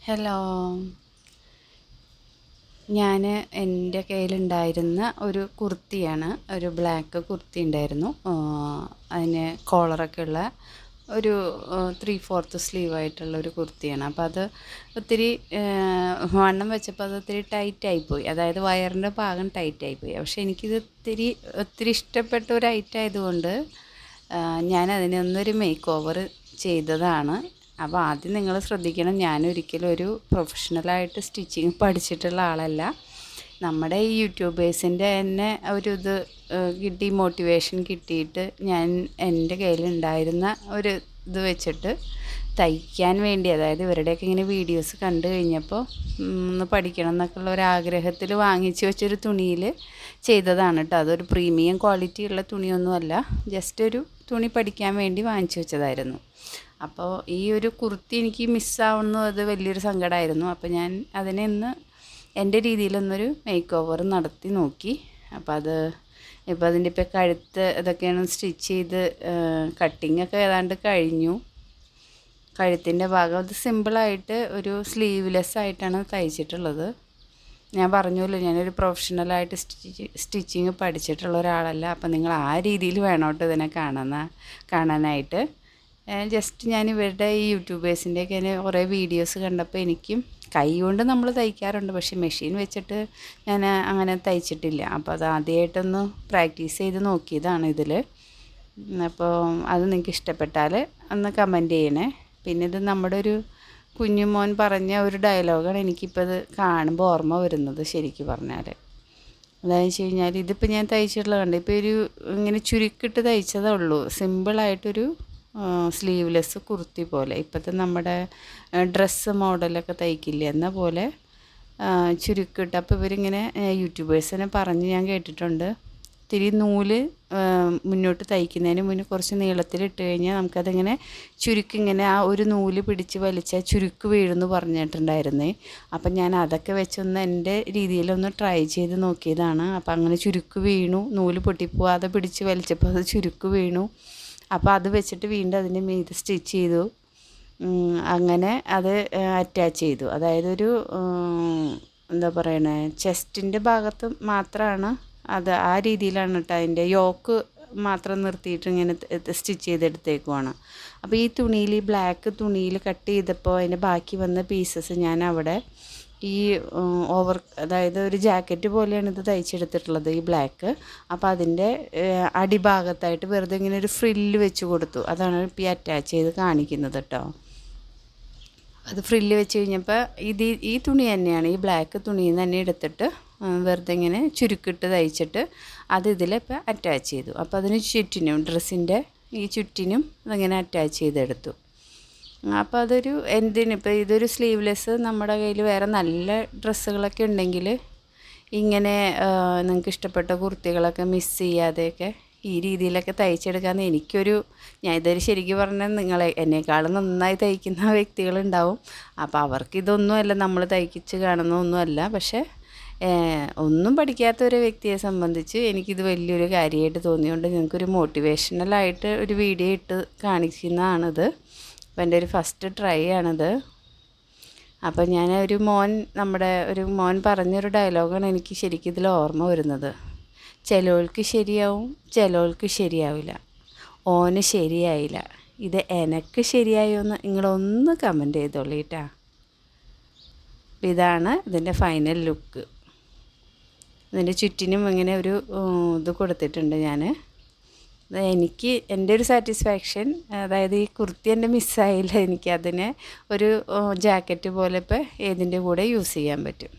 Hello, ഞാൻ എൻ്റെ കയ്യിലുണ്ടായിരുന്ന ഒരു കുർത്തിയാണ്. ഒരു ബ്ലാക്ക് കുർത്തി ഉണ്ടായിരുന്നു. അതിന് കോളറൊക്കെ ഉള്ള ഒരു 3/4 സ്ലീവായിട്ടുള്ള ഒരു കുർത്തിയാണ്. അപ്പോൾ അത് ഒത്തിരി വണ്ണം വെച്ചപ്പോൾ അത് ഒത്തിരി ടൈറ്റായിപ്പോയി. അതായത് വയറിൻ്റെ ഭാഗം ടൈറ്റായിപ്പോയി. പക്ഷേ എനിക്കിത് ഒത്തിരി ഇഷ്ടപ്പെട്ട ഒരു ഐറ്റം ആയതുകൊണ്ട് ഞാൻ അതിനെ ഒന്നൊരു മേക്ക് ഓവർ ചെയ്തതാണ്. അപ്പോൾ ആദ്യം നിങ്ങൾ ശ്രദ്ധിക്കണം, ഞാനൊരിക്കലും ഒരു പ്രൊഫഷണലായിട്ട് സ്റ്റിച്ചിങ് പഠിച്ചിട്ടുള്ള ആളല്ല. നമ്മുടെ ഈ യൂട്യൂബേഴ്സിൻ്റെ തന്നെ ഒരു കിട്ടി, മോട്ടിവേഷൻ കിട്ടിയിട്ട് ഞാൻ എൻ്റെ കയ്യിലുണ്ടായിരുന്ന ഒരു ഇത് വെച്ചിട്ട് തയ്ക്കാൻ വേണ്ടി, അതായത് ഇവരുടെയൊക്കെ ഇങ്ങനെ വീഡിയോസ് കണ്ടു കഴിഞ്ഞപ്പോൾ ഒന്ന് പഠിക്കണം എന്നൊക്കെയുള്ള ഒരാഗ്രഹത്തിൽ വാങ്ങിച്ചു വെച്ചൊരു തുണിയിൽ ചെയ്തതാണ് കേട്ടോ. അതൊരു പ്രീമിയം ക്വാളിറ്റി ഉള്ള തുണിയൊന്നുമല്ല, ജസ്റ്റ് ഒരു തുണി പഠിക്കാൻ വേണ്ടി വാങ്ങിച്ചു വെച്ചതായിരുന്നു. അപ്പോൾ ഈ ഒരു കുർത്തി എനിക്ക് മിസ്സാവുന്നു, അത് വലിയൊരു സങ്കടമായിരുന്നു. അപ്പോൾ ഞാൻ അതിനെ എൻ്റെ രീതിയിലൊന്നൊരു മേക്ക് ഓവർ നടത്തി നോക്കി. അപ്പോൾ അതിൻ്റെ ഇപ്പോൾ കഴുത്ത് ഇതൊക്കെയാണ് സ്റ്റിച്ച് ചെയ്ത്, കട്ടിങ്ങൊക്കെ ഏതാണ്ട് കഴിഞ്ഞു. കഴുത്തിൻ്റെ ഭാഗം അത് സിമ്പിളായിട്ട് ഒരു സ്ലീവ്ലെസ് ആയിട്ടാണ് തയ്ച്ചിട്ടുള്ളത്. ഞാൻ പറഞ്ഞല്ലോ, ഞാനൊരു പ്രൊഫഷണലായിട്ട് സ്റ്റിച്ചിങ് പഠിച്ചിട്ടുള്ള ഒരാളല്ല. അപ്പം നിങ്ങൾ ആ രീതിയിൽ വേണം കേട്ടോ ഇതിനെ കാണാനായിട്ട്. ജസ്റ്റ് ഞാൻ ഇവരുടെ ഈ യൂട്യൂബേഴ്സിൻ്റെയൊക്കെ കുറേ വീഡിയോസ് കണ്ടപ്പോൾ എനിക്കും കൈ കൊണ്ട് നമ്മൾ തയ്ക്കാറുണ്ട്, പക്ഷേ മെഷീൻ വെച്ചിട്ട് ഞാൻ അങ്ങനെ തയ്ച്ചിട്ടില്ല. അപ്പോൾ അത് ആദ്യമായിട്ടൊന്ന് പ്രാക്ടീസ് ചെയ്ത് നോക്കിയതാണ് ഇതിൽ. അപ്പോൾ അത് നിങ്ങൾക്ക് ഇഷ്ടപ്പെട്ടാൽ ഒന്ന് കമൻറ്റ് ചെയ്യണേ. പിന്നെ ഇത് നമ്മുടെ ഒരു കുഞ്ഞുമോൻ പറഞ്ഞ ഒരു ഡയലോഗാണ് എനിക്കിപ്പോൾ ഇത് കാണുമ്പോൾ ഓർമ്മ വരുന്നത്. ശരിക്കും പറഞ്ഞാൽ അതായത് വെച്ച് കഴിഞ്ഞാൽ, ഇതിപ്പോൾ ഞാൻ തയ്ച്ചിട്ടുള്ളത് കണ്ട് ഇപ്പോൾ ഇങ്ങനെ ചുരുക്കിട്ട് തയ്ച്ചതേ ഉള്ളൂ. സിമ്പിളായിട്ടൊരു സ്ലീവ്ലെസ് കുർത്തി പോലെ, ഇപ്പോഴത്തെ നമ്മുടെ ഡ്രസ്സ് മോഡലൊക്കെ തയ്ക്കില്ലേ എന്ന പോലെ ചുരുക്കിട്ട്. അപ്പോൾ ഇവരിങ്ങനെ യൂട്യൂബേഴ്സിനെ പറഞ്ഞ് ഞാൻ കേട്ടിട്ടുണ്ട്, ഇത്തിരി നൂല് മുന്നോട്ട് തയ്ക്കുന്നതിന് മുന്നേ കുറച്ച് നീളത്തിലിട്ട് കഴിഞ്ഞാൽ നമുക്കതിങ്ങനെ ചുരുക്കിങ്ങനെ ആ ഒരു നൂല് പിടിച്ച് വലിച്ചാൽ ചുരുക്ക് വീഴുമെന്ന് പറഞ്ഞിട്ടുണ്ടായിരുന്നേ. അപ്പം ഞാൻ അതൊക്കെ വെച്ചൊന്ന് എൻ്റെ രീതിയിലൊന്ന് ട്രൈ ചെയ്ത് നോക്കിയതാണ്. അപ്പം അങ്ങനെ ചുരുക്ക് വീണു, നൂല് പൊട്ടിപ്പോവാതെ പിടിച്ച് വലിച്ചപ്പോൾ അത് ചുരുക്ക് വീണു. അപ്പോൾ അത് വെച്ചിട്ട് വീണ്ടും അതിൻ്റെ മീതെ സ്റ്റിച്ച് ചെയ്തു. അങ്ങനെ അത് അറ്റാച്ച് ചെയ്തു. അതായത് എന്താ പറയണേ, ചെസ്റ്റിൻ്റെ ഭാഗത്ത് മാത്രമാണ് അത്, ആ രീതിയിലാണ് കേട്ടോ. അതിൻ്റെ യോക്ക് മാത്രം നിർത്തിയിട്ട് ഇങ്ങനെ സ്റ്റിച്ച് ചെയ്തെടുത്തേക്കുവാണ്. അപ്പോൾ ഈ തുണിയിൽ, ഈ ബ്ലാക്ക് തുണിയിൽ കട്ട് ചെയ്തപ്പോൾ അതിൻ്റെ ബാക്കി വന്ന പീസസ് ഞാൻ അവിടെ ഈ അതായത് ഒരു ജാക്കറ്റ് പോലെയാണ് ഇത് തയ്ച്ചെടുത്തിട്ടുള്ളത്, ഈ ബ്ലാക്ക്. അപ്പോൾ അതിൻ്റെ അടിഭാഗത്തായിട്ട് വെറുതെ ഇങ്ങനെ ഒരു ഫ്രില്ല് വെച്ച് കൊടുത്തു. അതാണ് ഇപ്പോൾ ഈ അറ്റാച്ച് ചെയ്ത് കാണിക്കുന്നത് കേട്ടോ. അത് ഫ്രില്ല് വെച്ച് കഴിഞ്ഞപ്പോൾ ഈ തുണി തന്നെയാണ്, ഈ ബ്ലാക്ക് തുണിയിൽ നിന്ന് തന്നെ എടുത്തിട്ട് വെറുതെ ഇങ്ങനെ ചുരുക്കിട്ട് തയ്ച്ചിട്ട് അത് ഇതിലിപ്പോൾ അറ്റാച്ച് ചെയ്തു. അപ്പോൾ അതിന് ചുറ്റിനും, ഡ്രസ്സിൻ്റെ ഈ ചുറ്റിനും അതങ്ങനെ അറ്റാച്ച് ചെയ്തെടുത്തു. അപ്പോൾ ഇപ്പോൾ ഇതൊരു സ്ലീവ്ലെസ് നമ്മുടെ കയ്യിൽ വേറെ നല്ല ഡ്രസ്സുകളൊക്കെ ഉണ്ടെങ്കിൽ ഇങ്ങനെ നിങ്ങൾക്ക് ഇഷ്ടപ്പെട്ട കുർത്തികളൊക്കെ മിസ് ചെയ്യാതെയൊക്കെ ഈ രീതിയിലൊക്കെ തയ്ച്ചെടുക്കാമെന്ന് ഞാൻ ഇതൊരു ശരിക്കും പറഞ്ഞാൽ എന്നെക്കാളും നന്നായി തയ്ക്കുന്ന വ്യക്തികളുണ്ടാവും. അപ്പോൾ അവർക്കിതൊന്നുമല്ല, നമ്മൾ തയ്ക്കിച്ച് കാണുന്നൊന്നുമല്ല. പക്ഷേ ഒന്നും പഠിക്കാത്ത ഒരു വ്യക്തിയെ സംബന്ധിച്ച് എനിക്കിത് വലിയൊരു കാര്യമായിട്ട് തോന്നിയുകൊണ്ട് നിങ്ങൾക്കൊരു മോട്ടിവേഷണലായിട്ട് ഒരു വീഡിയോ ഇട്ട് കാണിക്കുന്നതാണിത്. അപ്പോൾ എൻ്റെ ഒരു ഫസ്റ്റ് ട്രൈ ആണിത്. അപ്പോൾ നമ്മുടെ ഒരു മോൻ പറഞ്ഞൊരു ഡയലോഗാണ് എനിക്ക് ശരിക്കും ഇതിൽ ഓർമ്മ വരുന്നത്. ചിലവൾക്ക് ശരിയാവും, ചിലവൾക്ക് ശരിയാവില്ല, ഓന് ശരിയായില്ല, ഇത് എനക്ക് ശരിയായോ എന്ന് നിങ്ങളൊന്ന് കമൻറ്റ് ചെയ്തോളൂ കേട്ടോ. ഇതാണ് ഇതിൻ്റെ ഫൈനൽ ലുക്ക്. ഇതിൻ്റെ ചുറ്റിനും ഇങ്ങനെ ഒരു ഇത് കൊടുത്തിട്ടുണ്ട് ഞാൻ. എൻ്റെ ഒരു സാറ്റിസ്ഫാക്ഷൻ, അതായത് ഈ കുർത്തി എൻ്റെ മിസ്സായില്ല, എനിക്കതിനെ ഒരു ജാക്കറ്റ് പോലെ ഇപ്പോൾ ഏതിൻ്റെ കൂടെ യൂസ് ചെയ്യാൻ പറ്റും.